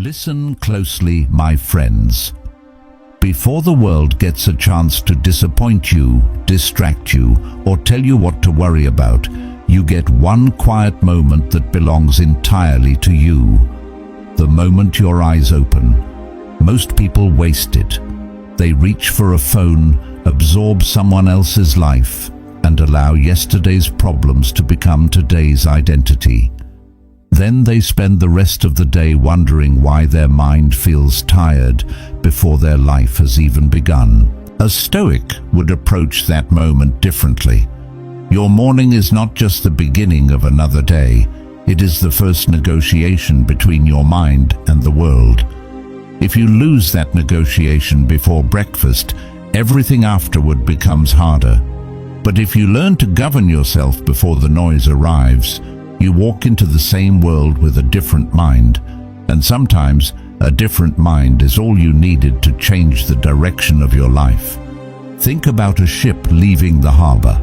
Listen closely, my friends. Before the world gets a chance to disappoint you, distract you, or tell you what to worry about, you get one quiet moment that belongs entirely to you. The moment your eyes open. Most people waste it. They reach for a phone, absorb someone else's life, and allow yesterday's problems to become today's identity. Then they spend the rest of the day wondering why their mind feels tired before their life has even begun. A Stoic would approach that moment differently. Your morning is not just the beginning of another day, it is the first negotiation between your mind and the world. If you lose that negotiation before breakfast, everything afterward becomes harder. But if you learn to govern yourself before the noise arrives, you walk into the same world with a different mind, and sometimes a different mind is all you needed to change the direction of your life. Think about a ship leaving the harbor.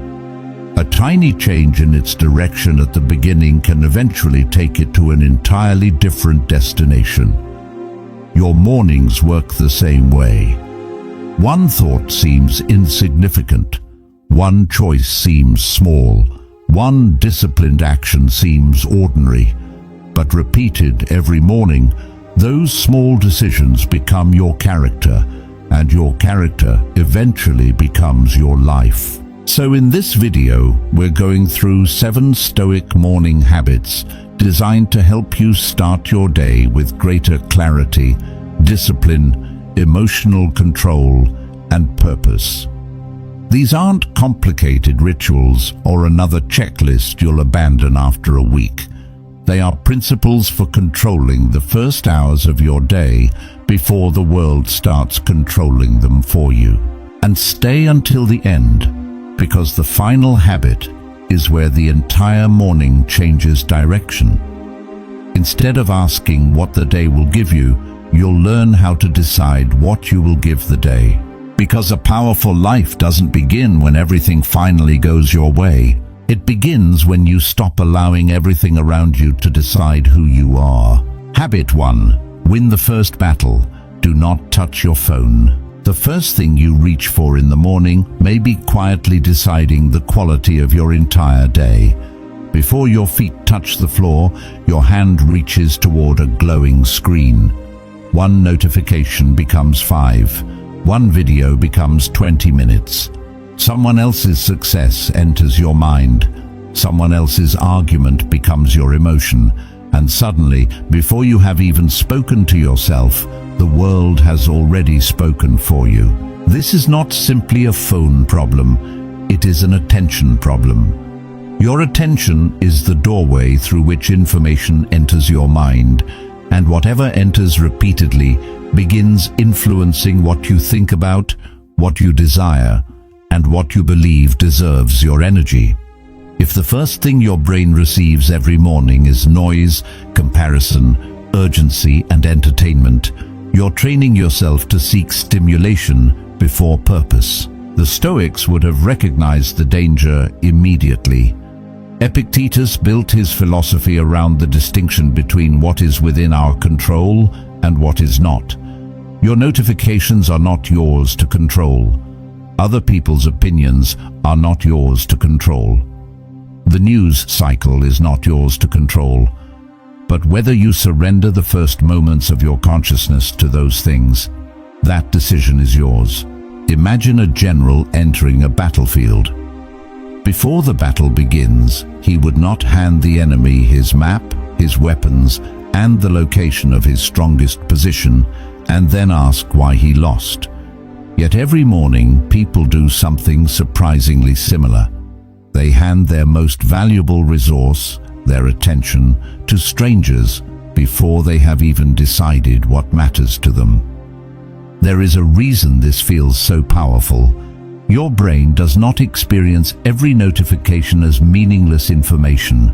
A tiny change in its direction at the beginning can eventually take it to an entirely different destination. Your mornings work the same way. One thought seems insignificant. One choice seems small. One disciplined action seems ordinary, but repeated every morning, those small decisions become your character, and your character eventually becomes your life. So in this video, we're going through 7 Stoic morning habits designed to help you start your day with greater clarity, discipline, emotional control, and purpose. These aren't complicated rituals or another checklist you'll abandon after a week. They are principles for controlling the first hours of your day before the world starts controlling them for you. And stay until the end, because the final habit is where the entire morning changes direction. Instead of asking what the day will give you, you'll learn how to decide what you will give the day. Because a powerful life doesn't begin when everything finally goes your way. It begins when you stop allowing everything around you to decide who you are. Habit 1. Win the first battle. Do not touch your phone. The first thing you reach for in the morning may be quietly deciding the quality of your entire day. Before your feet touch the floor, your hand reaches toward a glowing screen. One notification becomes 5. One video becomes 20 minutes. Someone else's success enters your mind. Someone else's argument becomes your emotion. And suddenly, before you have even spoken to yourself, the world has already spoken for you. This is not simply a phone problem. It is an attention problem. Your attention is the doorway through which information enters your mind, and whatever enters repeatedly begins influencing what you think about, what you desire, and what you believe deserves your energy. If the first thing your brain receives every morning is noise, comparison, urgency, and entertainment, you're training yourself to seek stimulation before purpose. The Stoics would have recognized the danger immediately. Epictetus built his philosophy around the distinction between what is within our control and what is not. Your notifications are not yours to control. Other people's opinions are not yours to control. The news cycle is not yours to control. But whether you surrender the first moments of your consciousness to those things, that decision is yours. Imagine a general entering a battlefield. Before the battle begins, he would not hand the enemy his map, his weapons, and the location of his strongest position, and then ask why he lost. Yet every morning, people do something surprisingly similar. They hand their most valuable resource, their attention, to strangers before they have even decided what matters to them. There is a reason this feels so powerful. Your brain does not experience every notification as meaningless information.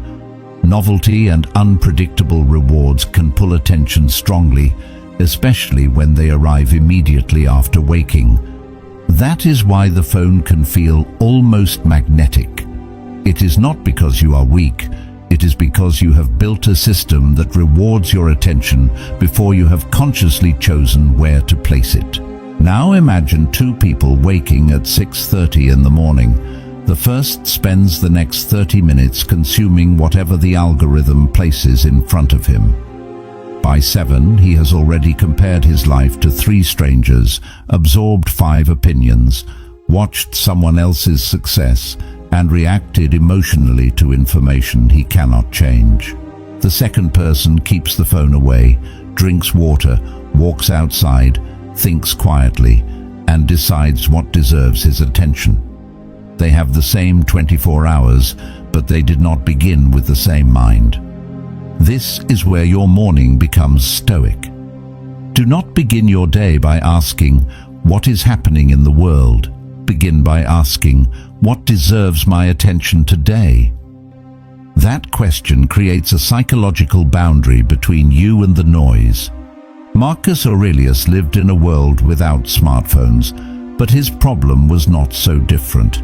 Novelty and unpredictable rewards can pull attention strongly, especially when they arrive immediately after waking. That is why the phone can feel almost magnetic. It is not because you are weak, It is because you have built a system that rewards your attention before you have consciously chosen where to place it. Now imagine two people waking at 6:30 in the morning. The first spends the next 30 minutes consuming whatever the algorithm places in front of him. By 7, he has already compared his life to 3 strangers, absorbed 5 opinions, watched someone else's success, and reacted emotionally to information he cannot change. The second person keeps the phone away, drinks water, walks outside, thinks quietly, and decides what deserves his attention. They have the same 24 hours, but they did not begin with the same mind. This is where your morning becomes stoic. Do not begin your day by asking, "What is happening in the world?" Begin by asking, "What deserves my attention today?" That question creates a psychological boundary between you and the noise. Marcus Aurelius lived in a world without smartphones, but his problem was not so different.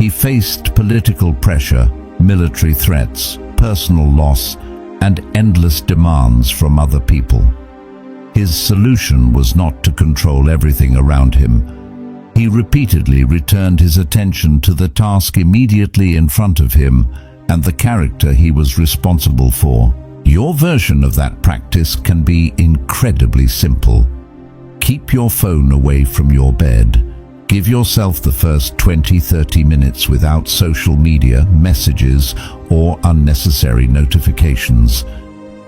He faced political pressure, military threats, personal loss, and endless demands from other people. His solution was not to control everything around him. He repeatedly returned his attention to the task immediately in front of him and the character he was responsible for. Your version of that practice can be incredibly simple. Keep your phone away from your bed. Give yourself the first 20-30 minutes without social media, messages, or unnecessary notifications.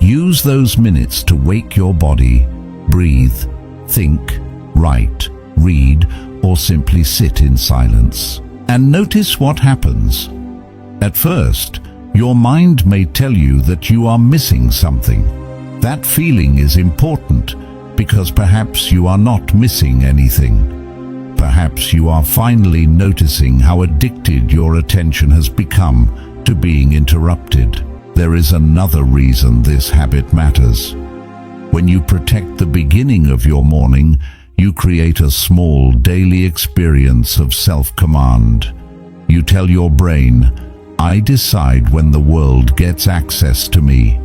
Use those minutes to wake your body, breathe, think, write, read, or simply sit in silence. And notice what happens. At first, your mind may tell you that you are missing something. That feeling is important because perhaps you are not missing anything. Perhaps you are finally noticing how addicted your attention has become to being interrupted. There is another reason this habit matters. When you protect the beginning of your morning, you create a small daily experience of self-command. You tell your brain, "I decide when the world gets access to me."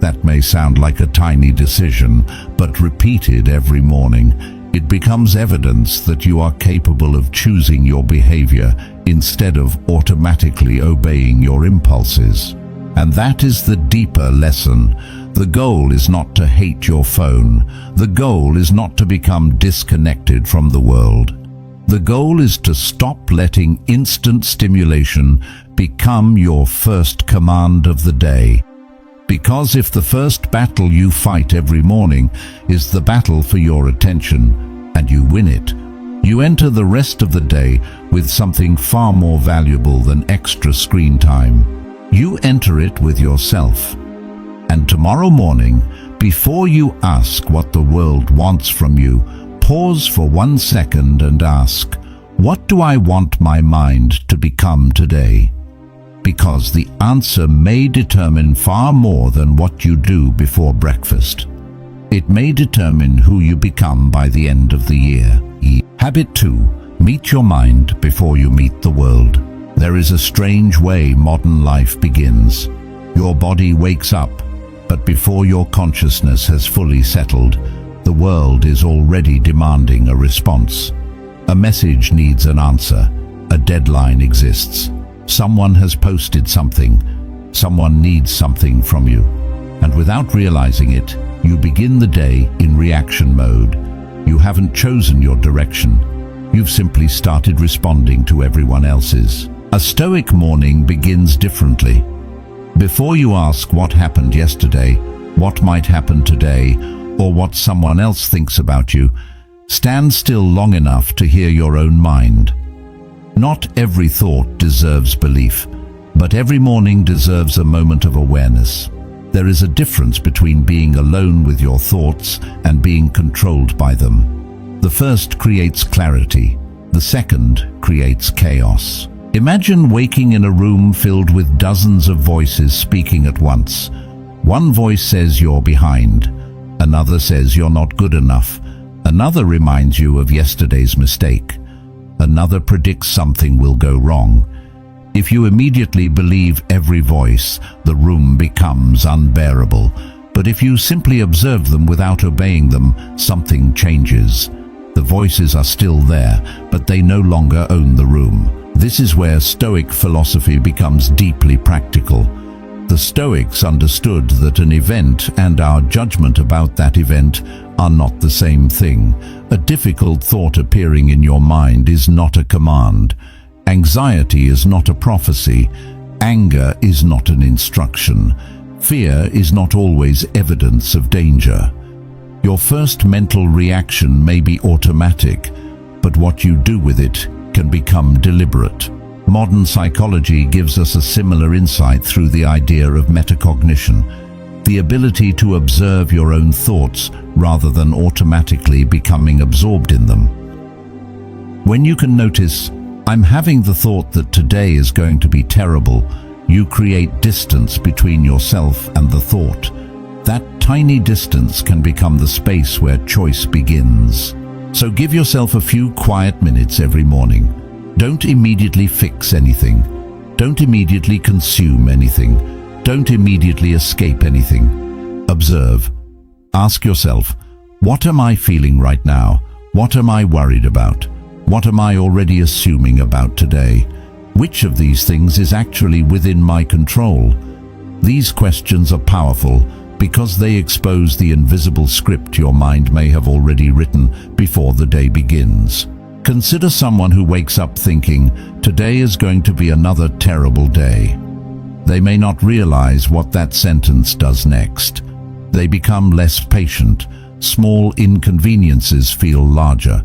That may sound like a tiny decision, but repeated every morning, it becomes evidence that you are capable of choosing your behavior instead of automatically obeying your impulses. And that is the deeper lesson. The goal is not to hate your phone. The goal is not to become disconnected from the world. The goal is to stop letting instant stimulation become your first command of the day. Because if the first battle you fight every morning is the battle for your attention, and you win it, you enter the rest of the day with something far more valuable than extra screen time. You enter it with yourself. And tomorrow morning, before you ask what the world wants from you, pause for 1 second and ask, "What do I want my mind to become today?" Because the answer may determine far more than what you do before breakfast. It may determine who you become by the end of the year. Habit 2. Meet your mind before you meet the world. There is a strange way modern life begins. Your body wakes up, but before your consciousness has fully settled, the world is already demanding a response. A message needs an answer. A deadline exists. Someone has posted something. Someone needs something from you. And without realizing it, you begin the day in reaction mode. You haven't chosen your direction. You've simply started responding to everyone else's. A Stoic morning begins differently. Before you ask what happened yesterday, what might happen today, or what someone else thinks about you, stand still long enough to hear your own mind. Not every thought deserves belief, but every morning deserves a moment of awareness. There is a difference between being alone with your thoughts and being controlled by them. The first creates clarity. The second creates chaos. Imagine waking in a room filled with dozens of voices speaking at once. One voice says you're behind. Another says you're not good enough. Another reminds you of yesterday's mistake. Another predicts something will go wrong. If you immediately believe every voice, the room becomes unbearable. But if you simply observe them without obeying them, something changes. The voices are still there, but they no longer own the room. This is where Stoic philosophy becomes deeply practical. The Stoics understood that an event and our judgment about that event are not the same thing. A difficult thought appearing in your mind is not a command. Anxiety is not a prophecy. Anger is not an instruction. Fear is not always evidence of danger. Your first mental reaction may be automatic, but what you do with it can become deliberate. Modern psychology gives us a similar insight through the idea of metacognition, the ability to observe your own thoughts rather than automatically becoming absorbed in them. When you can notice, "I'm having the thought that today is going to be terrible," you create distance between yourself and the thought. That tiny distance can become the space where choice begins. So give yourself a few quiet minutes every morning. Don't immediately fix anything. Don't immediately consume anything. Don't immediately escape anything. Observe. Ask yourself, what am I feeling right now? What am I worried about? What am I already assuming about today? Which of these things is actually within my control? These questions are powerful because they expose the invisible script your mind may have already written before the day begins. Consider someone who wakes up thinking, "Today is going to be another terrible day." They may not realize what that sentence does next. They become less patient. Small inconveniences feel larger.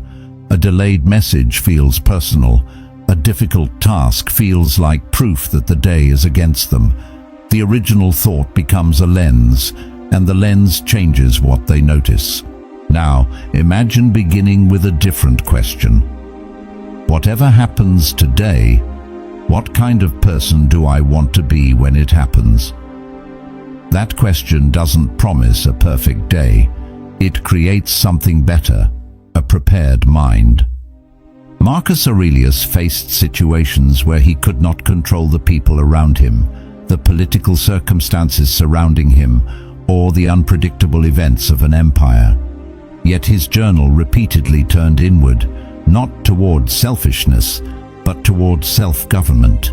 A delayed message feels personal. A difficult task feels like proof that the day is against them. The original thought becomes a lens, and the lens changes what they notice. Now, imagine beginning with a different question. Whatever happens today, what kind of person do I want to be when it happens? That question doesn't promise a perfect day. It creates something better, a prepared mind. Marcus Aurelius faced situations where he could not control the people around him, the political circumstances surrounding him, or the unpredictable events of an empire. Yet his journal repeatedly turned inward, not towards selfishness, but towards self-government.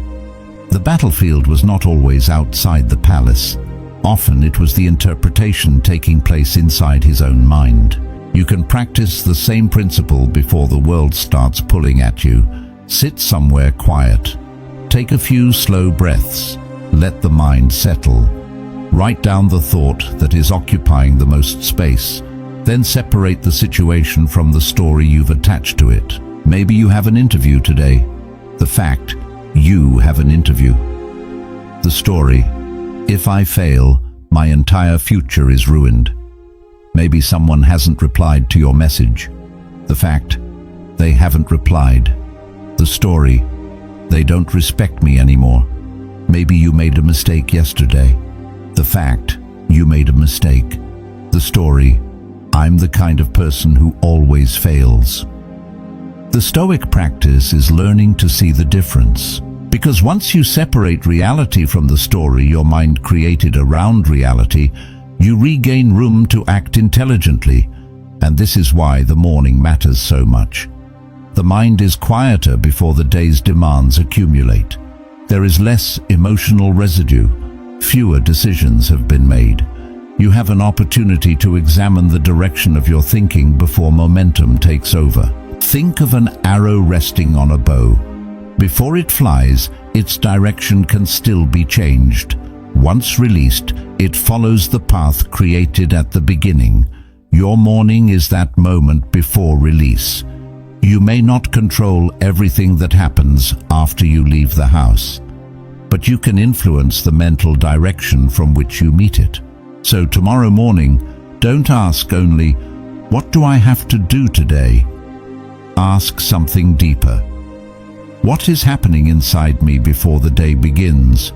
The battlefield was not always outside the palace. Often it was the interpretation taking place inside his own mind. You can practice the same principle before the world starts pulling at you. Sit somewhere quiet. Take a few slow breaths. Let the mind settle. Write down the thought that is occupying the most space. Then separate the situation from the story you've attached to it. Maybe you have an interview today. The fact, you have an interview. The story, if I fail, my entire future is ruined. Maybe someone hasn't replied to your message. The fact, they haven't replied. The story, they don't respect me anymore. Maybe you made a mistake yesterday. The fact, you made a mistake. The story, I'm the kind of person who always fails. The Stoic practice is learning to see the difference. Because once you separate reality from the story your mind created around reality, you regain room to act intelligently. And this is why the morning matters so much. The mind is quieter before the day's demands accumulate. There is less emotional residue. Fewer decisions have been made. You have an opportunity to examine the direction of your thinking before momentum takes over. Think of an arrow resting on a bow. Before it flies, its direction can still be changed. Once released, it follows the path created at the beginning. Your morning is that moment before release. You may not control everything that happens after you leave the house, but you can influence the mental direction from which you meet it. So tomorrow morning, don't ask only, what do I have to do today? Ask something deeper. What is happening inside me before the day begins?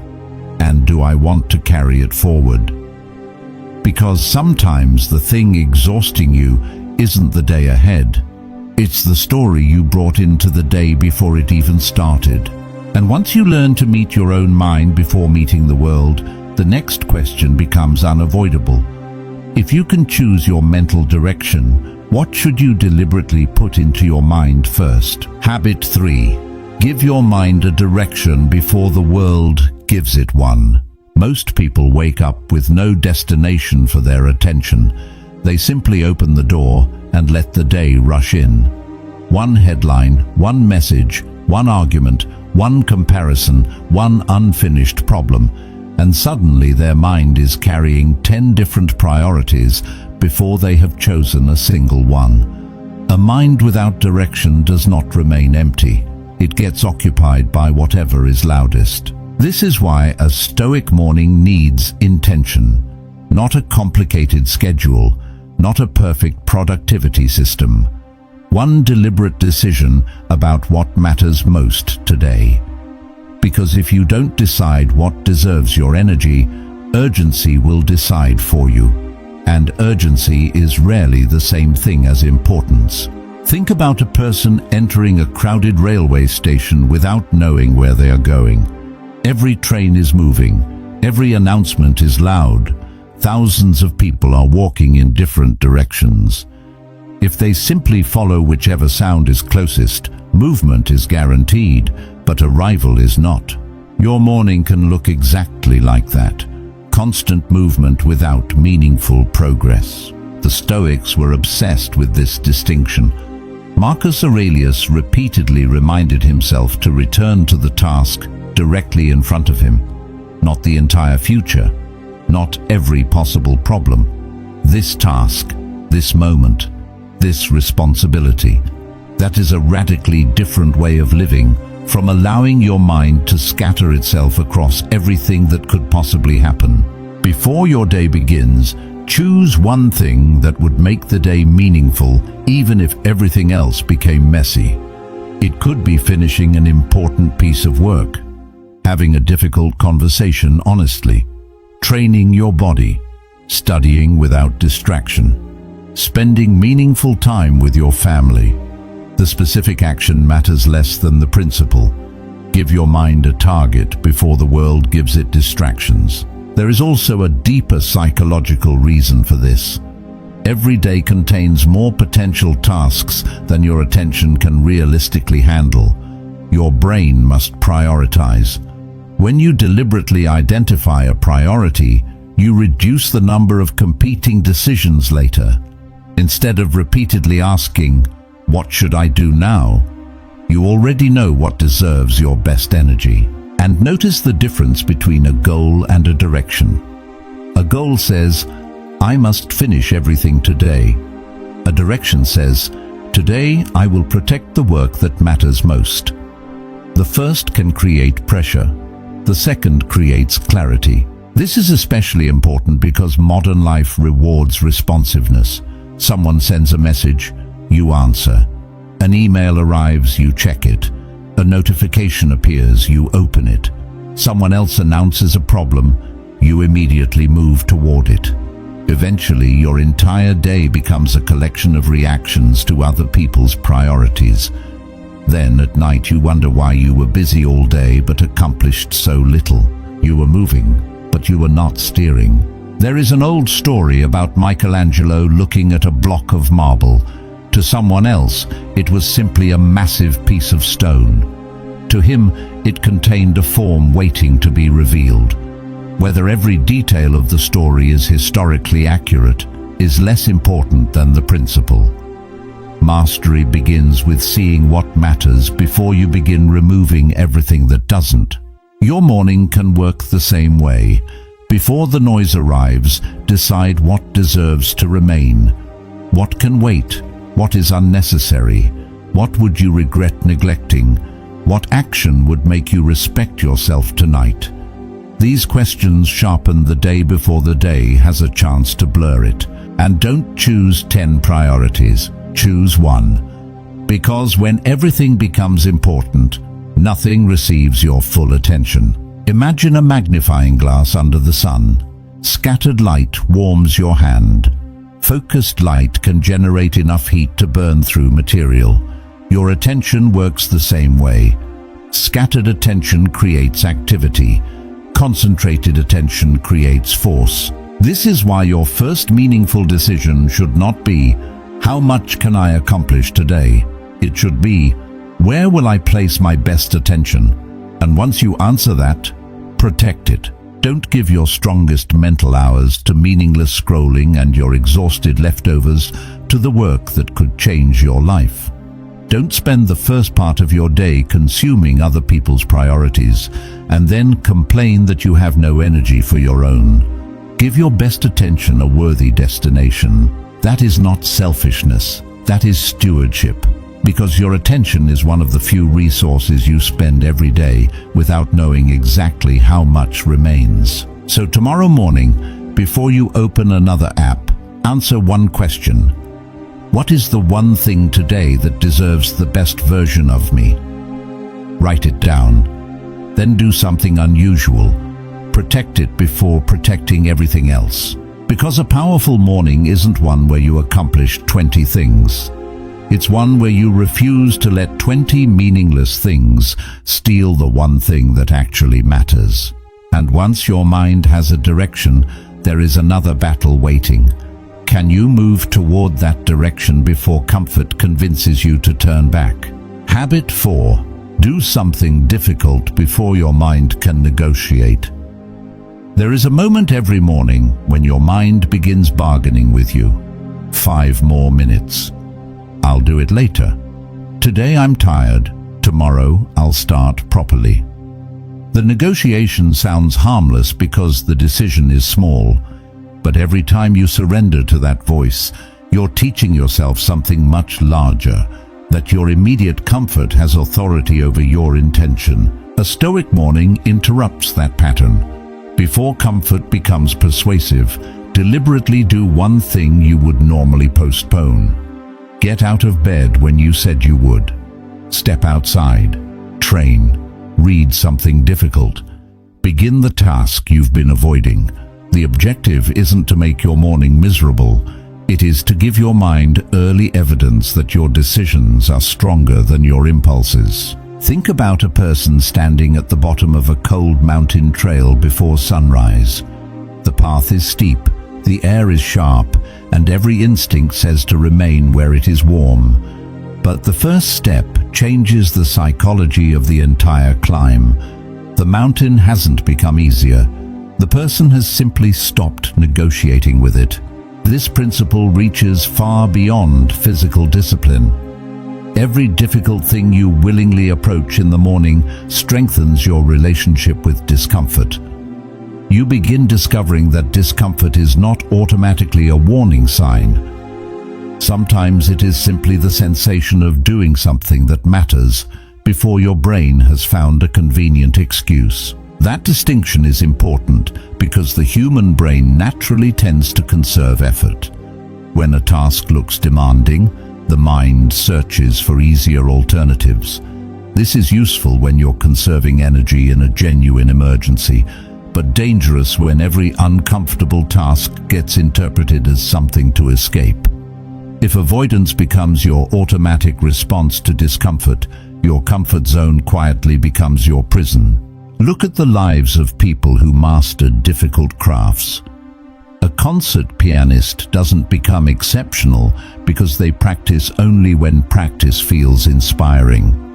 And do I want to carry it forward? Because sometimes the thing exhausting you isn't the day ahead. It's the story you brought into the day before it even started. And once you learn to meet your own mind before meeting the world, the next question becomes unavoidable. If you can choose your mental direction, what should you deliberately put into your mind first? Habit 3. Give your mind a direction before the world gives it one. Most people wake up with no destination for their attention. They simply open the door and let the day rush in. One headline, one message, one argument, one comparison, one unfinished problem, and suddenly their mind is carrying 10 different priorities before they have chosen a single one. A mind without direction does not remain empty. It gets occupied by whatever is loudest. This is why a Stoic morning needs intention, not a complicated schedule, not a perfect productivity system. One deliberate decision about what matters most today. Because if you don't decide what deserves your energy, urgency will decide for you. And urgency is rarely the same thing as importance. Think about a person entering a crowded railway station without knowing where they are going. Every train is moving. Every announcement is loud. Thousands of people are walking in different directions. If they simply follow whichever sound is closest, movement is guaranteed, but arrival is not. Your morning can look exactly like that. Constant movement without meaningful progress. The Stoics were obsessed with this distinction. Marcus Aurelius repeatedly reminded himself to return to the task directly in front of him, not the entire future, not every possible problem. This task, this moment, this responsibility. That is a radically different way of living from allowing your mind to scatter itself across everything that could possibly happen. Before your day begins, choose one thing that would make the day meaningful, even if everything else became messy. It could be finishing an important piece of work, having a difficult conversation honestly, training your body, studying without distraction, spending meaningful time with your family. The specific action matters less than the principle. Give your mind a target before the world gives it distractions. There is also a deeper psychological reason for this. Every day contains more potential tasks than your attention can realistically handle. Your brain must prioritize. When you deliberately identify a priority, you reduce the number of competing decisions later. Instead of repeatedly asking, "What should I do now?" you already know what deserves your best energy. And notice the difference between a goal and a direction. A goal says, "I must finish everything today." A direction says, "Today I will protect the work that matters most." The first can create pressure. The second creates clarity. This is especially important because modern life rewards responsiveness. Someone sends a message, you answer. An email arrives, you check it. A notification appears, you open it. Someone else announces a problem, you immediately move toward it. Eventually, your entire day becomes a collection of reactions to other people's priorities. Then at night you wonder why you were busy all day but accomplished so little. You were moving, but you were not steering. There is an old story about Michelangelo looking at a block of marble. To someone else, it was simply a massive piece of stone. To him, it contained a form waiting to be revealed. Whether every detail of the story is historically accurate is less important than the principle. Mastery begins with seeing what matters before you begin removing everything that doesn't. Your morning can work the same way. Before the noise arrives, decide what deserves to remain. What can wait? What is unnecessary? What would you regret neglecting? What action would make you respect yourself tonight? These questions sharpen the day before the day has a chance to blur it. And don't choose 10 priorities. Choose one. Because when everything becomes important, nothing receives your full attention. Imagine a magnifying glass under the sun. Scattered light warms your hand. Focused light can generate enough heat to burn through material. Your attention works the same way. Scattered attention creates activity. Concentrated attention creates force. This is why your first meaningful decision should not be, how much can I accomplish today? It should be, where will I place my best attention? And once you answer that, protect it. Don't give your strongest mental hours to meaningless scrolling and your exhausted leftovers to the work that could change your life. Don't spend the first part of your day consuming other people's priorities and then complain that you have no energy for your own. Give your best attention a worthy destination. That is not selfishness, that is stewardship. Because your attention is one of the few resources you spend every day without knowing exactly how much remains. So tomorrow morning, before you open another app, answer one question. What is the one thing today that deserves the best version of me? Write it down. Then do something unusual. Protect it before protecting everything else. Because a powerful morning isn't one where you accomplish 20 things. It's one where you refuse to let 20 meaningless things steal the one thing that actually matters. And once your mind has a direction, there is another battle waiting. Can you move toward that direction before comfort convinces you to turn back? Habit 4. Do something difficult before your mind can negotiate. There is a moment every morning when your mind begins bargaining with you. 5 more minutes. I'll do it later. Today I'm tired. Tomorrow I'll start properly. The negotiation sounds harmless because the decision is small, but every time you surrender to that voice, you're teaching yourself something much larger, that your immediate comfort has authority over your intention. A Stoic morning interrupts that pattern. Before comfort becomes persuasive, deliberately do one thing you would normally postpone. Get out of bed when you said you would. Step outside. Train. Read something difficult. Begin the task you've been avoiding. The objective isn't to make your morning miserable. It is to give your mind early evidence that your decisions are stronger than your impulses. Think about a person standing at the bottom of a cold mountain trail before sunrise. The path is steep, the air is sharp, and every instinct says to remain where it is warm. But the first step changes the psychology of the entire climb. The mountain hasn't become easier. The person has simply stopped negotiating with it. This principle reaches far beyond physical discipline. Every difficult thing you willingly approach in the morning strengthens your relationship with discomfort. You begin discovering that discomfort is not automatically a warning sign. Sometimes it is simply the sensation of doing something that matters before your brain has found a convenient excuse. That distinction is important because the human brain naturally tends to conserve effort. When a task looks demanding, the mind searches for easier alternatives. This is useful when you're conserving energy in a genuine emergency, but dangerous when every uncomfortable task gets interpreted as something to escape. If avoidance becomes your automatic response to discomfort, your comfort zone quietly becomes your prison. Look at the lives of people who mastered difficult crafts. A concert pianist doesn't become exceptional because they practice only when practice feels inspiring.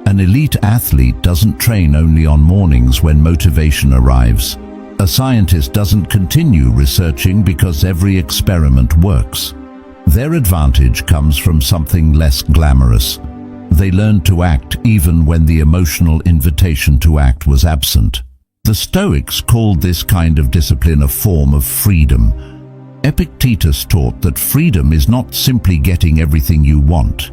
An elite athlete doesn't train only on mornings when motivation arrives. A scientist doesn't continue researching because every experiment works. Their advantage comes from something less glamorous. They learned to act even when the emotional invitation to act was absent. The Stoics called this kind of discipline a form of freedom. Epictetus taught that freedom is not simply getting everything you want.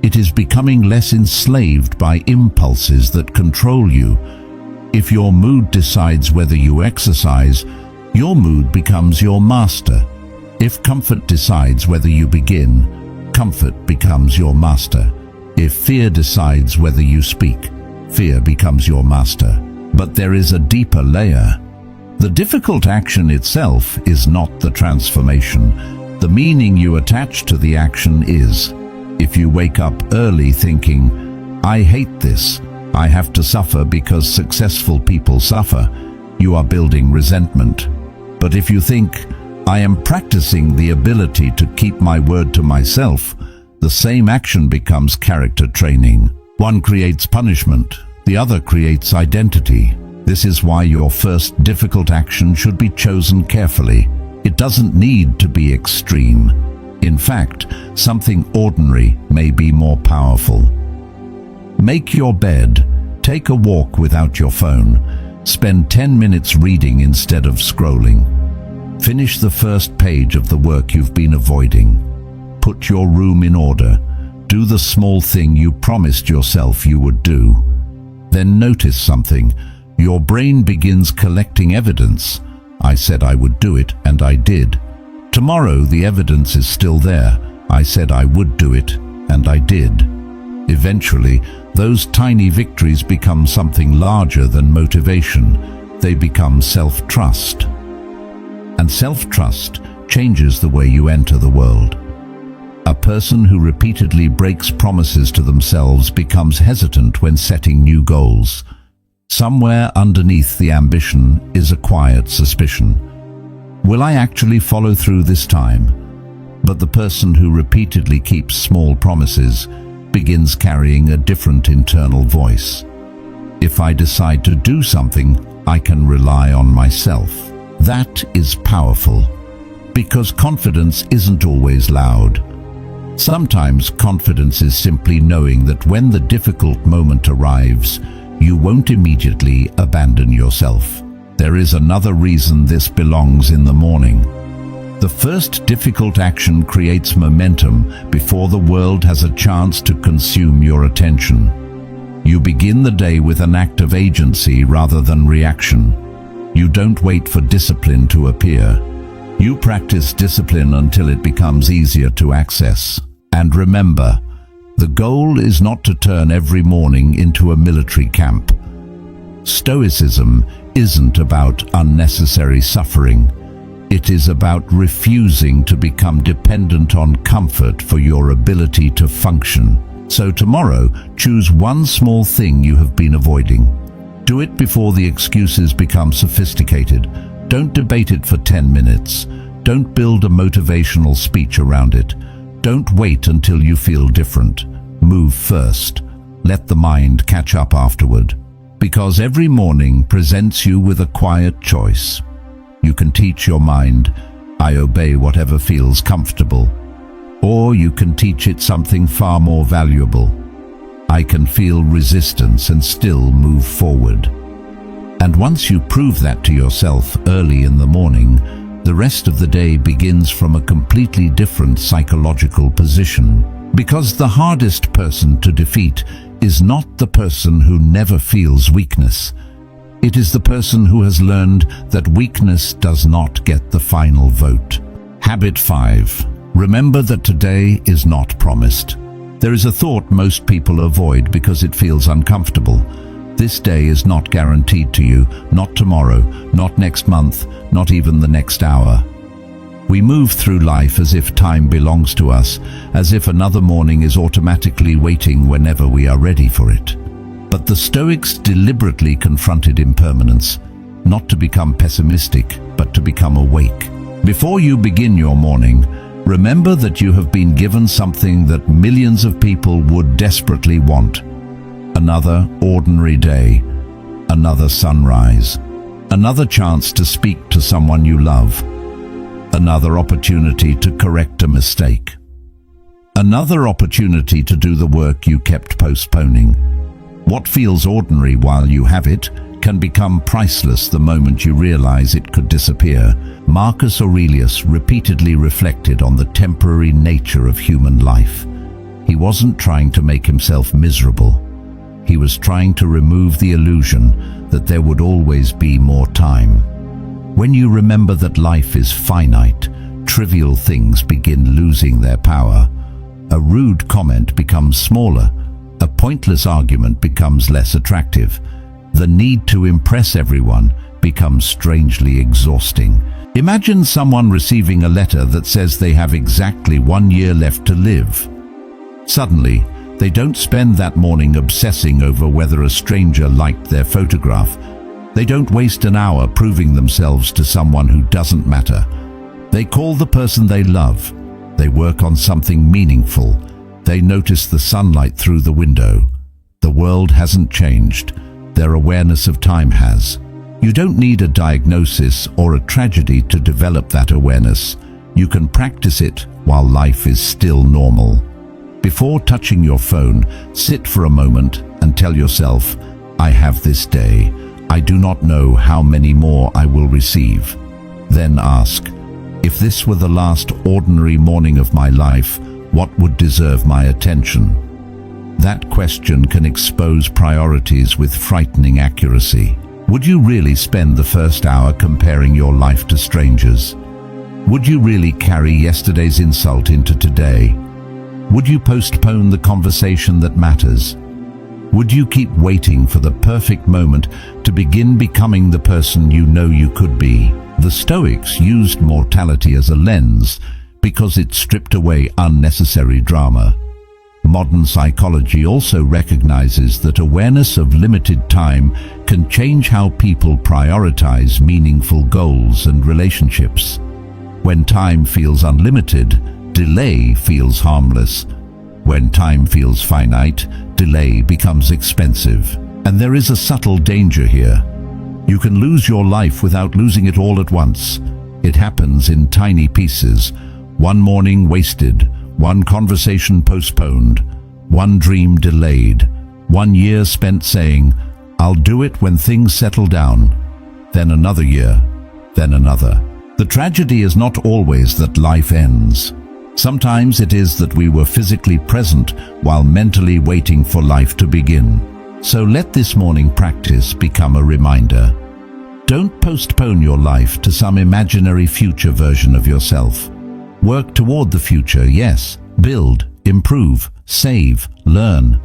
It is becoming less enslaved by impulses that control you. If your mood decides whether you exercise, your mood becomes your master. If comfort decides whether you begin, comfort becomes your master. If fear decides whether you speak, fear becomes your master. But there is a deeper layer. The difficult action itself is not the transformation. The meaning you attach to the action is. If you wake up early thinking, "I hate this," I have to suffer because successful people suffer, you are building resentment. But if you think, I am practicing the ability to keep my word to myself, the same action becomes character training. One creates punishment, the other creates identity. This is why your first difficult action should be chosen carefully. It doesn't need to be extreme. In fact, something ordinary may be more powerful. Make your bed. Take a walk without your phone. Spend 10 minutes reading instead of scrolling. Finish the first page of the work you've been avoiding. Put your room in order. Do the small thing you promised yourself you would do. Then notice something. Your brain begins collecting evidence. I said I would do it, and I did. Tomorrow the evidence is still there. I said I would do it, and I did. Eventually, those tiny victories become something larger than motivation. They become self-trust. And self-trust changes the way you enter the world. A person who repeatedly breaks promises to themselves becomes hesitant when setting new goals. Somewhere underneath the ambition is a quiet suspicion. Will I actually follow through this time? But the person who repeatedly keeps small promises begins carrying a different internal voice. If I decide to do something, I can rely on myself. That is powerful, because confidence isn't always loud. Sometimes confidence is simply knowing that when the difficult moment arrives, you won't immediately abandon yourself. There is another reason this belongs in the morning. The first difficult action creates momentum before the world has a chance to consume your attention. You begin the day with an act of agency rather than reaction. You don't wait for discipline to appear. You practice discipline until it becomes easier to access. And remember, the goal is not to turn every morning into a military camp. Stoicism isn't about unnecessary suffering. It is about refusing to become dependent on comfort for your ability to function. So tomorrow, choose one small thing you have been avoiding. Do it before the excuses become sophisticated. Don't debate it for 10 minutes. Don't build a motivational speech around it. Don't wait until you feel different. Move first. Let the mind catch up afterward. Because every morning presents you with a quiet choice. You can teach your mind, I obey whatever feels comfortable. Or you can teach it something far more valuable. I can feel resistance and still move forward. And once you prove that to yourself early in the morning, the rest of the day begins from a completely different psychological position. Because the hardest person to defeat is not the person who never feels weakness. It is the person who has learned that weakness does not get the final vote. Habit 5. Remember that today is not promised. There is a thought most people avoid because it feels uncomfortable. This day is not guaranteed to you, not tomorrow, not next month, not even the next hour. We move through life as if time belongs to us, as if another morning is automatically waiting whenever we are ready for it. But the Stoics deliberately confronted impermanence, not to become pessimistic, but to become awake. Before you begin your morning, remember that you have been given something that millions of people would desperately want. Another ordinary day, another sunrise, another chance to speak to someone you love, another opportunity to correct a mistake, another opportunity to do the work you kept postponing. What feels ordinary while you have it can become priceless the moment you realize it could disappear. Marcus Aurelius repeatedly reflected on the temporary nature of human life. He wasn't trying to make himself miserable. He was trying to remove the illusion that there would always be more time. When you remember that life is finite, trivial things begin losing their power. A rude comment becomes smaller. A pointless argument becomes less attractive. The need to impress everyone becomes strangely exhausting. Imagine someone receiving a letter that says they have exactly 1 year left to live. Suddenly, They don't spend that morning obsessing over whether a stranger liked their photograph. They don't waste an hour proving themselves to someone who doesn't matter. They call the person they love. They work on something meaningful. They notice the sunlight through the window. The world hasn't changed. Their awareness of time has. You don't need a diagnosis or a tragedy to develop that awareness. You can practice it while life is still normal. Before touching your phone, sit for a moment and tell yourself, I have this day. I do not know how many more I will receive. Then ask, if this were the last ordinary morning of my life, what would deserve my attention? That question can expose priorities with frightening accuracy. Would you really spend the first hour comparing your life to strangers? Would you really carry yesterday's insult into today? Would you postpone the conversation that matters? Would you keep waiting for the perfect moment to begin becoming the person you know you could be? The Stoics used mortality as a lens because it stripped away unnecessary drama. Modern psychology also recognizes that awareness of limited time can change how people prioritize meaningful goals and relationships. When time feels unlimited, delay feels harmless. When time feels finite, delay becomes expensive. And there is a subtle danger here. You can lose your life without losing it all at once. It happens in tiny pieces. One morning wasted, one conversation postponed, one dream delayed, 1 year spent saying, I'll do it when things settle down. Then another year, then another. The tragedy is not always that life ends. Sometimes it is that we were physically present while mentally waiting for life to begin. So let this morning practice become a reminder. Don't postpone your life to some imaginary future version of yourself. Work toward the future, yes. Build, improve, save, learn.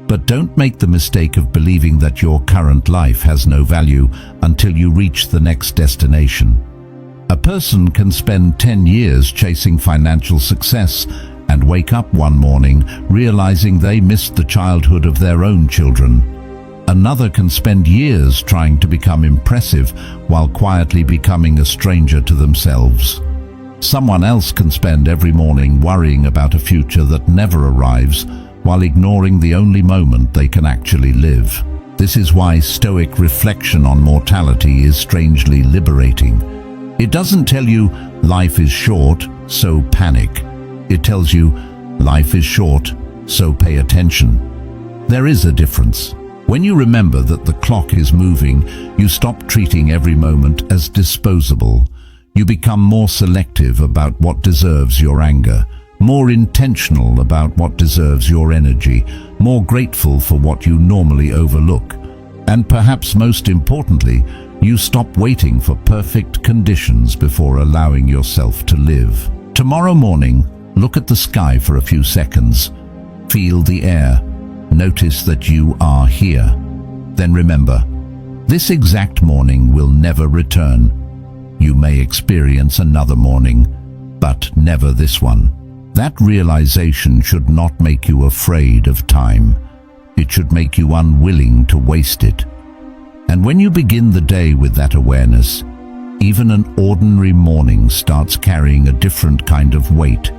But don't make the mistake of believing that your current life has no value until you reach the next destination. A person can spend 10 years chasing financial success and wake up one morning realizing they missed the childhood of their own children. Another can spend years trying to become impressive while quietly becoming a stranger to themselves. Someone else can spend every morning worrying about a future that never arrives while ignoring the only moment they can actually live. This is why Stoic reflection on mortality is strangely liberating. It doesn't tell you life is short, so panic. It tells you life is short, so pay attention. There is a difference. When you remember that the clock is moving, you stop treating every moment as disposable. You become more selective about what deserves your anger, more intentional about what deserves your energy, more grateful for what you normally overlook. And perhaps most importantly, you stop waiting for perfect conditions before allowing yourself to live. Tomorrow morning, look at the sky for a few seconds. Feel the air. Notice that you are here. Then remember, this exact morning will never return. You may experience another morning, but never this one. That realization should not make you afraid of time. It should make you unwilling to waste it. And when you begin the day with that awareness, even an ordinary morning starts carrying a different kind of weight,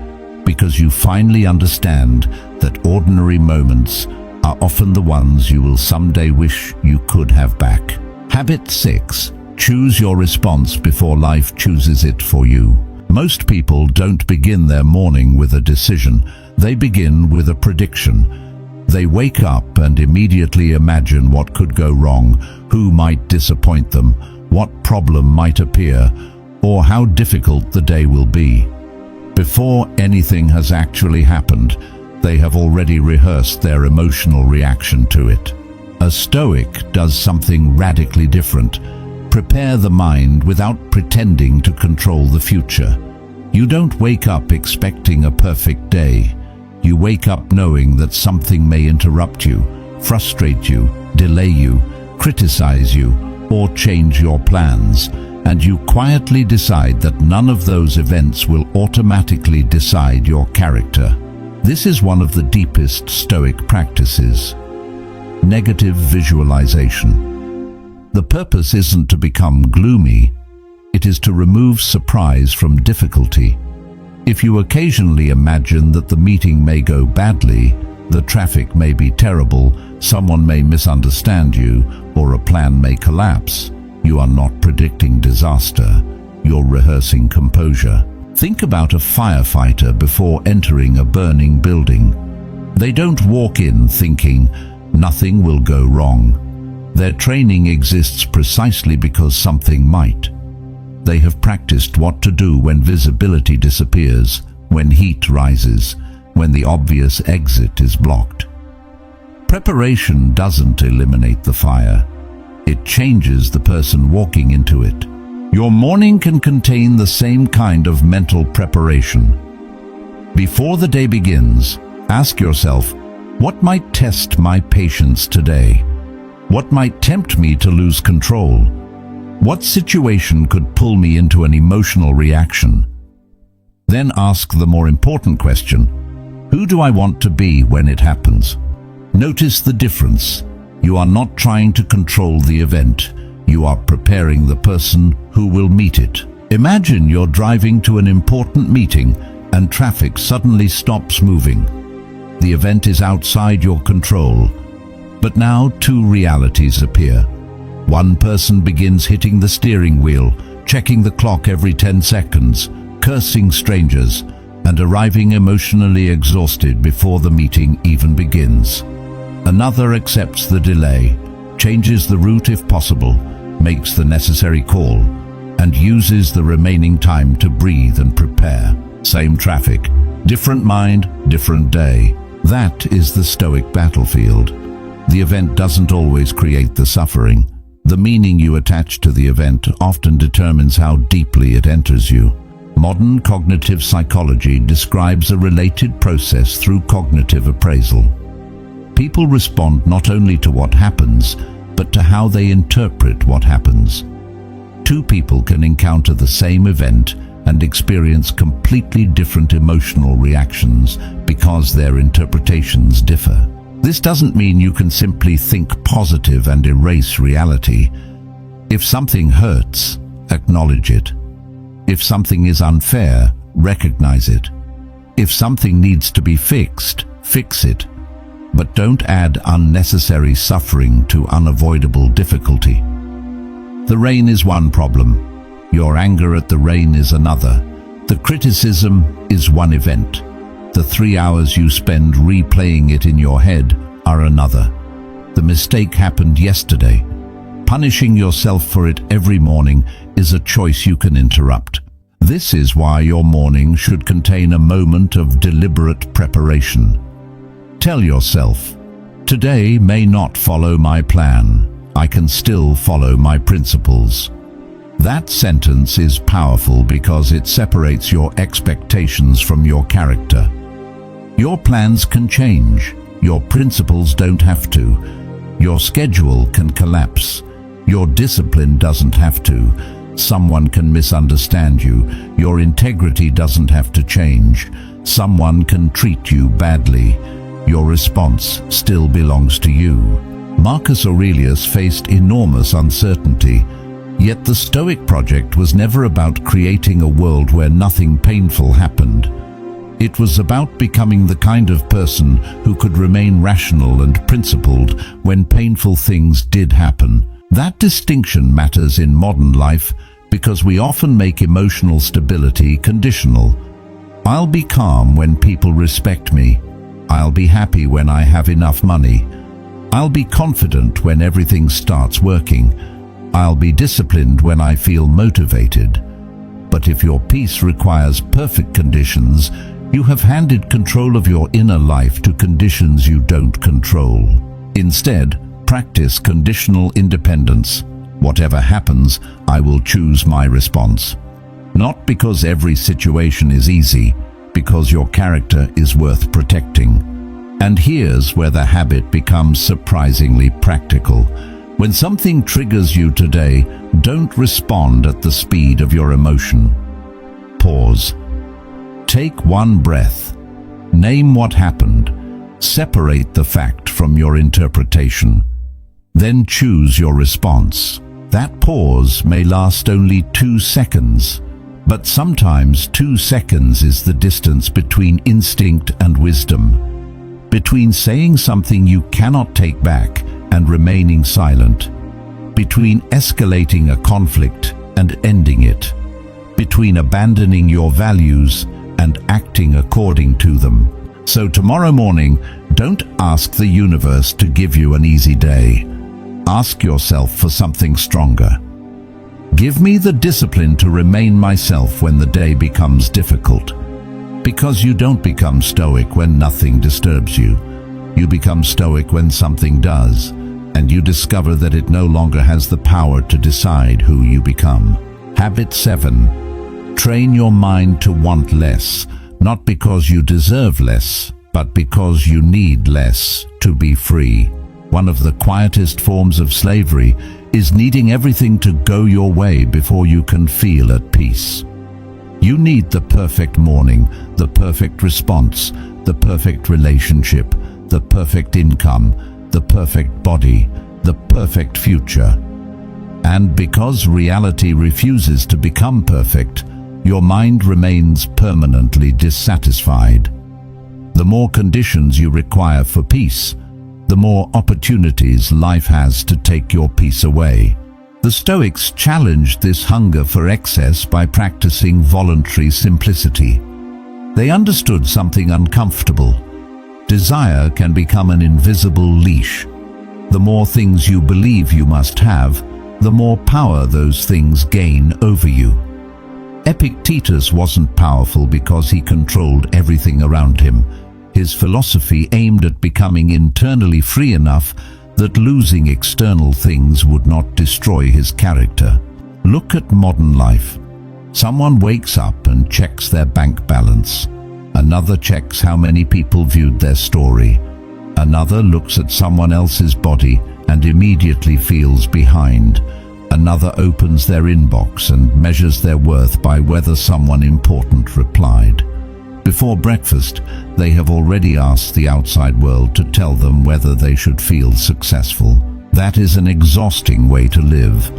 because you finally understand that ordinary moments are often the ones you will someday wish you could have back. Habit 6. Choose your response before life chooses it for you. Most people don't begin their morning with a decision. They begin with a prediction. They wake up and immediately imagine what could go wrong, who might disappoint them, what problem might appear, or how difficult the day will be. Before anything has actually happened, they have already rehearsed their emotional reaction to it. A Stoic does something radically different. Prepare the mind without pretending to control the future. You don't wake up expecting a perfect day. You wake up knowing that something may interrupt you, frustrate you, delay you, criticize you, or change your plans, and you quietly decide that none of those events will automatically decide your character. This is one of the deepest Stoic practices. Negative visualization. The purpose isn't to become gloomy, it is to remove surprise from difficulty. If you occasionally imagine that the meeting may go badly, the traffic may be terrible, someone may misunderstand you, or a plan may collapse, you are not predicting disaster, you're rehearsing composure. Think about a firefighter before entering a burning building. They don't walk in thinking, nothing will go wrong. Their training exists precisely because something might. They have practiced what to do when visibility disappears, when heat rises, when the obvious exit is blocked. Preparation doesn't eliminate the fire. It changes the person walking into it. Your morning can contain the same kind of mental preparation. Before the day begins, ask yourself, what might test my patience today? What might tempt me to lose control? What situation could pull me into an emotional reaction? Then ask the more important question, who do I want to be when it happens? Notice the difference. You are not trying to control the event. You are preparing the person who will meet it. Imagine you're driving to an important meeting and traffic suddenly stops moving. The event is outside your control. But now two realities appear. One person begins hitting the steering wheel, checking the clock every 10 seconds, cursing strangers, and arriving emotionally exhausted before the meeting even begins. Another accepts the delay, changes the route if possible, makes the necessary call, and uses the remaining time to breathe and prepare. Same traffic, different mind, different day. That is the Stoic battlefield. The event doesn't always create the suffering. The meaning you attach to the event often determines how deeply it enters you. Modern cognitive psychology describes a related process through cognitive appraisal. People respond not only to what happens, but to how they interpret what happens. Two people can encounter the same event and experience completely different emotional reactions because their interpretations differ. This doesn't mean you can simply think positive and erase reality. If something hurts, acknowledge it. If something is unfair, recognize it. If something needs to be fixed, fix it. But don't add unnecessary suffering to unavoidable difficulty. The rain is one problem. Your anger at the rain is another. The criticism is one event. The 3 hours you spend replaying it in your head are another. The mistake happened yesterday. Punishing yourself for it every morning is a choice you can interrupt. This is why your morning should contain a moment of deliberate preparation. Tell yourself, today may not follow my plan. I can still follow my principles. That sentence is powerful because it separates your expectations from your character. Your plans can change. Your principles don't have to. Your schedule can collapse. Your discipline doesn't have to. Someone can misunderstand you. Your integrity doesn't have to change. Someone can treat you badly. Your response still belongs to you. Marcus Aurelius faced enormous uncertainty, yet the Stoic project was never about creating a world where nothing painful happened. It was about becoming the kind of person who could remain rational and principled when painful things did happen. That distinction matters in modern life because we often make emotional stability conditional. I'll be calm when people respect me. I'll be happy when I have enough money. I'll be confident when everything starts working. I'll be disciplined when I feel motivated. But if your peace requires perfect conditions, you have handed control of your inner life to conditions you don't control. Instead, practice conditional independence. Whatever happens, I will choose my response. Not because every situation is easy, because your character is worth protecting. And here's where the habit becomes surprisingly practical. When something triggers you today, don't respond at the speed of your emotion. Pause. Take one breath. Name what happened. Separate the fact from your interpretation. Then choose your response. That pause may last only 2 seconds, but sometimes 2 seconds is the distance between instinct and wisdom, between saying something you cannot take back and remaining silent, between escalating a conflict and ending it, between abandoning your values and acting according to them. So tomorrow morning, don't ask the universe to give you an easy day. Ask yourself for something stronger. Give me the discipline to remain myself when the day becomes difficult. Because you don't become stoic when nothing disturbs you. You become stoic when something does, and you discover that it no longer has the power to decide who you become. Habit 7. Train your mind to want less, not because you deserve less, but because you need less to be free. One of the quietest forms of slavery is needing everything to go your way before you can feel at peace. You need the perfect morning, the perfect response, the perfect relationship, the perfect income, the perfect body, the perfect future. And because reality refuses to become perfect, your mind remains permanently dissatisfied. The more conditions you require for peace, the more opportunities life has to take your peace away. The Stoics challenged this hunger for excess by practicing voluntary simplicity. They understood something uncomfortable. Desire can become an invisible leash. The more things you believe you must have, the more power those things gain over you. Epictetus wasn't powerful because he controlled everything around him. His philosophy aimed at becoming internally free enough that losing external things would not destroy his character. Look at modern life. Someone wakes up and checks their bank balance. Another checks how many people viewed their story. Another looks at someone else's body and immediately feels behind. Another opens their inbox and measures their worth by whether someone important replied. Before breakfast, they have already asked the outside world to tell them whether they should feel successful. That is an exhausting way to live.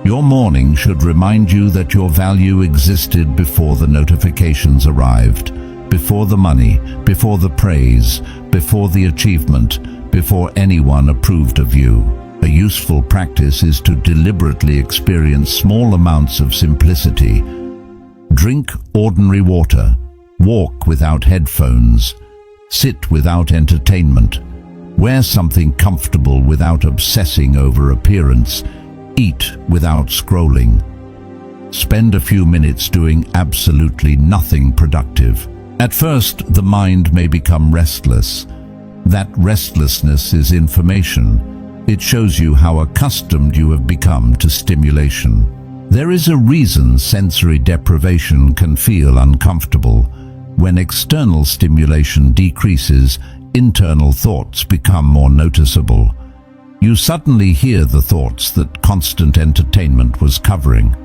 Your morning should remind you that your value existed before the notifications arrived, before the money, before the praise, before the achievement, before anyone approved of you. A useful practice is to deliberately experience small amounts of simplicity. Drink ordinary water. Walk without headphones. Sit without entertainment. Wear something comfortable without obsessing over appearance. Eat without scrolling. Spend a few minutes doing absolutely nothing productive. At first, the mind may become restless. That restlessness is information. It shows you how accustomed you have become to stimulation. There is a reason sensory deprivation can feel uncomfortable. When external stimulation decreases, internal thoughts become more noticeable. You suddenly hear the thoughts that constant entertainment was covering.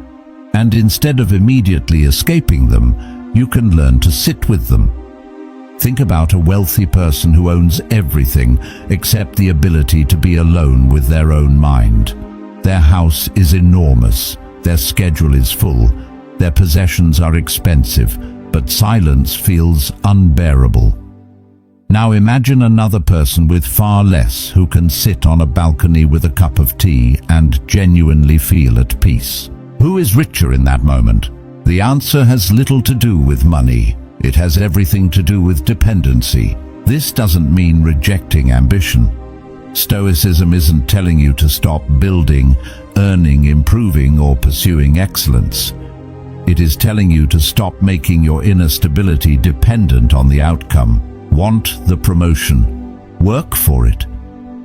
And instead of immediately escaping them, you can learn to sit with them. Think about a wealthy person who owns everything except the ability to be alone with their own mind. Their house is enormous, their schedule is full, their possessions are expensive, but silence feels unbearable. Now imagine another person with far less who can sit on a balcony with a cup of tea and genuinely feel at peace. Who is richer in that moment? The answer has little to do with money. It has everything to do with dependency. This doesn't mean rejecting ambition. Stoicism isn't telling you to stop building, earning, improving, or pursuing excellence. It is telling you to stop making your inner stability dependent on the outcome. Want the promotion. Work for it.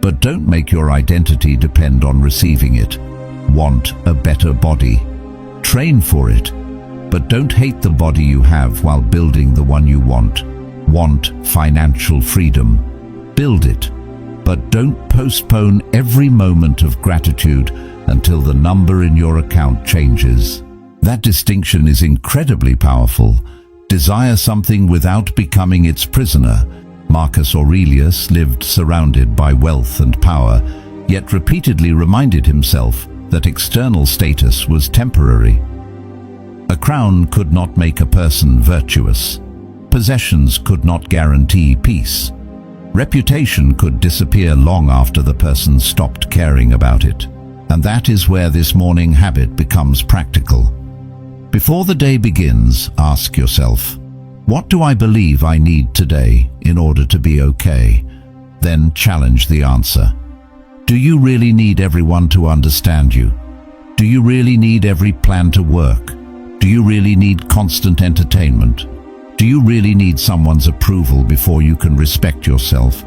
But don't make your identity depend on receiving it. Want a better body. Train for it. But don't hate the body you have while building the one you want. Want financial freedom. Build it. But don't postpone every moment of gratitude until the number in your account changes. That distinction is incredibly powerful. Desire something without becoming its prisoner. Marcus Aurelius lived surrounded by wealth and power, yet repeatedly reminded himself that external status was temporary. A crown could not make a person virtuous. Possessions could not guarantee peace. Reputation could disappear long after the person stopped caring about it. And that is where this morning habit becomes practical. Before the day begins, ask yourself, what do I believe I need today in order to be okay? Then challenge the answer. Do you really need everyone to understand you? Do you really need every plan to work? Do you really need constant entertainment? Do you really need someone's approval before you can respect yourself?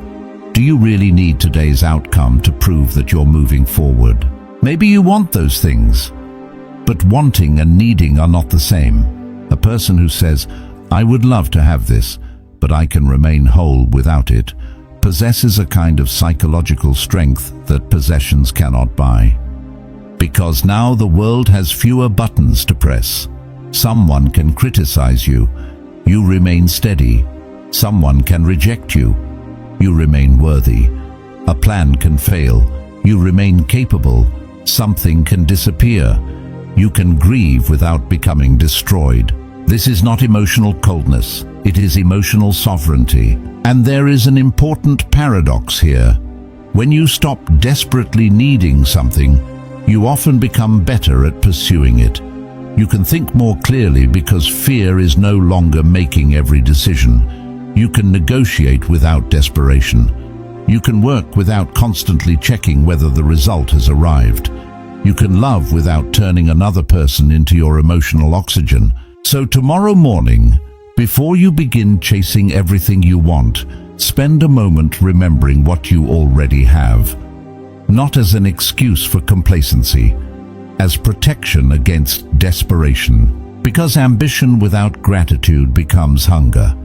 Do you really need today's outcome to prove that you're moving forward? Maybe you want those things, but wanting and needing are not the same. A person who says, I would love to have this, but I can remain whole without it, possesses a kind of psychological strength that possessions cannot buy. Because now the world has fewer buttons to press. Someone can criticize you. You remain steady. Someone can reject you. You remain worthy. A plan can fail. You remain capable. Something can disappear. You can grieve without becoming destroyed. This is not emotional coldness. It is emotional sovereignty. And there is an important paradox here. When you stop desperately needing something, you often become better at pursuing it. You can think more clearly because fear is no longer making every decision. You can negotiate without desperation. You can work without constantly checking whether the result has arrived. You can love without turning another person into your emotional oxygen. So tomorrow morning, before you begin chasing everything you want, spend a moment remembering what you already have. Not as an excuse for complacency, as protection against desperation. Because ambition without gratitude becomes hunger.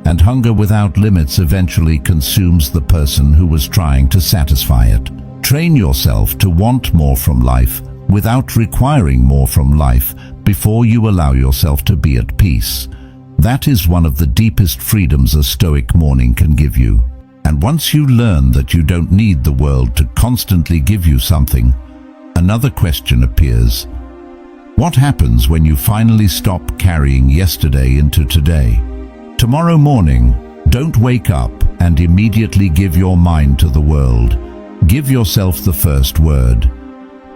And hunger without limits eventually consumes the person who was trying to satisfy it. Train yourself to want more from life without requiring more from life before you allow yourself to be at peace. That is one of the deepest freedoms a Stoic morning can give you. And once you learn that you don't need the world to constantly give you something, another question appears. What happens when you finally stop carrying yesterday into today? Tomorrow morning, don't wake up and immediately give your mind to the world. Give yourself the first word.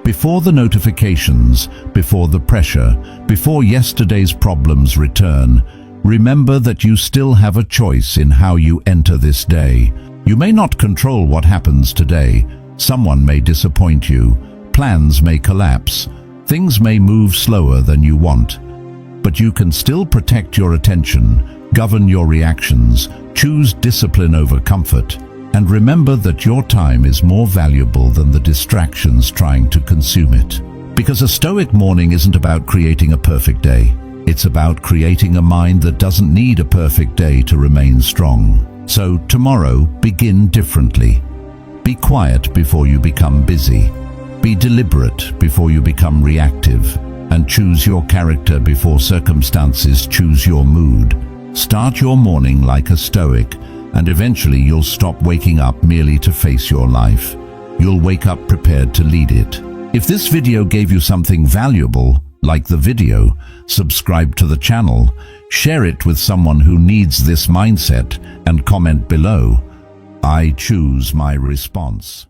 Before the notifications, before the pressure, before yesterday's problems return, remember that you still have a choice in how you enter this day. You may not control what happens today. Someone may disappoint you. Plans may collapse. Things may move slower than you want. But you can still protect your attention, govern your reactions, choose discipline over comfort, and remember that your time is more valuable than the distractions trying to consume it. Because a Stoic morning isn't about creating a perfect day. It's about creating a mind that doesn't need a perfect day to remain strong. So tomorrow, begin differently. Be quiet before you become busy. Be deliberate before you become reactive. And choose your character before circumstances choose your mood. Start your morning like a Stoic, and eventually you'll stop waking up merely to face your life. You'll wake up prepared to lead it. If this video gave you something valuable, like the video, subscribe to the channel, share it with someone who needs this mindset, and comment below. I choose my response.